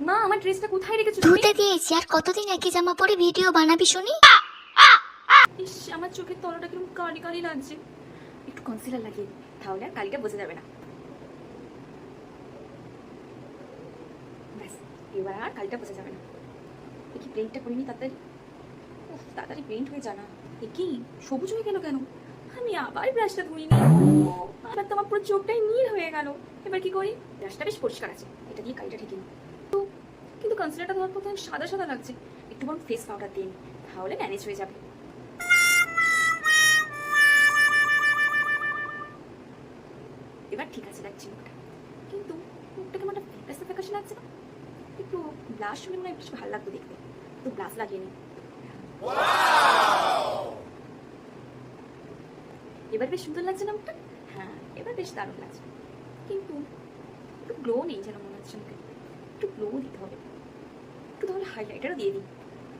মা আমার ড্রেসটা কোথায় রেখেছো তুমি? ধুতে দিয়েছি। আর কতদিন একই জামা পরে ভিডিও বানাবি শুনি? ইস আমার চোখের তলাটা কিরকম কালি কালি লাগছে, একটু কনসিলার লাগিয়ে দিই, তাহলে আর কালিটা বোঝা যাবে না। ব্যাস, এবার আর কালিটা বোঝা যাবে না। দেখি পেইন্টটা করিনি তাড়াতাড়ি। উফ, তাড়াতাড়ি পেইন্ট হয়ে জানা। এ কি সবুজ হয়ে গেল কেন? আমি আবার ব্রাশটা ধুইনি। আবার তো আমার পুরো চোখটাই নীল হয়ে গেল। এবার কি করি? ব্রাশটা বেশ পরিষ্কার আছে, এটা দিয়ে কালিটা ঠেকে নিই। কিন্তু কনসিলারটা দেওয়ার পর সাদা সাদা লাগছে, একটু বরং ফেস পাউডার দিই, তাহলে ম্যানেজ হয়ে যাবে। এবার ঠিক আছে লাগছে মুখটা, কিন্তু মুখটা কেমন একটা ফ্যাকাশে ফ্যাকাশে লাগছে না? একটু ব্লাশ হলে মনে হয় বেশ ভালো লাগতো দেখতে, একটু ব্লাশ লাগিয়ে নিই। এবার বেশ সুন্দর লাগছে না মুখটা? হ্যাঁ, এবার বেশ দারুণ লাগছে, কিন্তু একটু গ্লো নেই যেন মনে হচ্ছে মুখে, একটু গ্লো দিতে হবে। একটু তাহলে হাইলাইটারও দিয়ে দিই,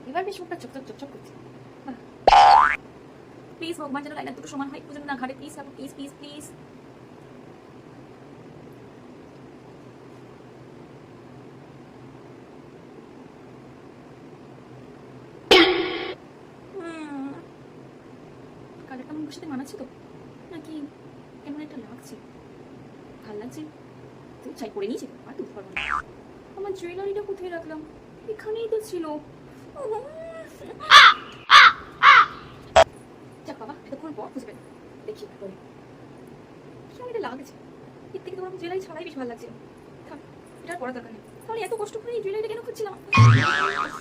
এবার বেশ মুখটা চকচক চকচক করছে। প্লিজ ভগবান যেন লাইনার দুটো সমান হয়, একটু যেন না ঘাটে, প্লিজ প্লিজ প্লিজ প্লিজ। কালারটা আমার মুখের সাথে মানাচ্ছে তো, নাকি কেমন একটা লাগছে? ভাল লাগছে তো চাই করে নিয়েছি, আর তুলতে পারবো না। আমার জুয়েলারিটা কোথায় রাখলাম? এখানেই তো ছিল। যাক বাবা, এতক্ষণ পর খুঁজে পেলাম। দেখি বলে কি আমার এটা লাগছে, এর থেকে তোমার জুয়েলারি ছাড়াই বেশ ভালো লাগছে। থাক, এটা আর পড়া দরকার নেই। তাহলে এত কষ্ট করে এই জুয়েলারিটা কেন খুঁজছিলাম?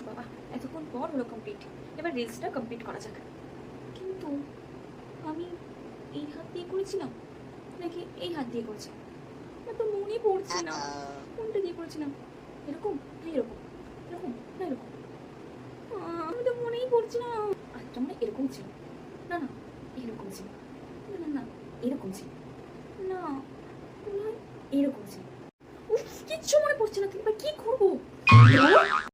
বাবা, এতক্ষণ পর হলো কমপ্লিট। এবার রিলসটা কমপ্লিট করা যাক। কিন্তু আমি এই হাত দিয়ে করেছিলাম নাকি এই হাত দিয়ে করেছিলাম? আমার তো মনে পড়ছে না কোনটা দিয়ে করেছিলাম। এরকম না এরকম, এরকম না এরকম, আমি তো মনেই পড়ছে না। আচ্ছা মানে এরকম ছিল, না না এরকম ছিল, না না না এরকম ছিল, না এরকম ছিল। উফ, কিচ্ছু মনে পড়ছে না। এবার কি করবো?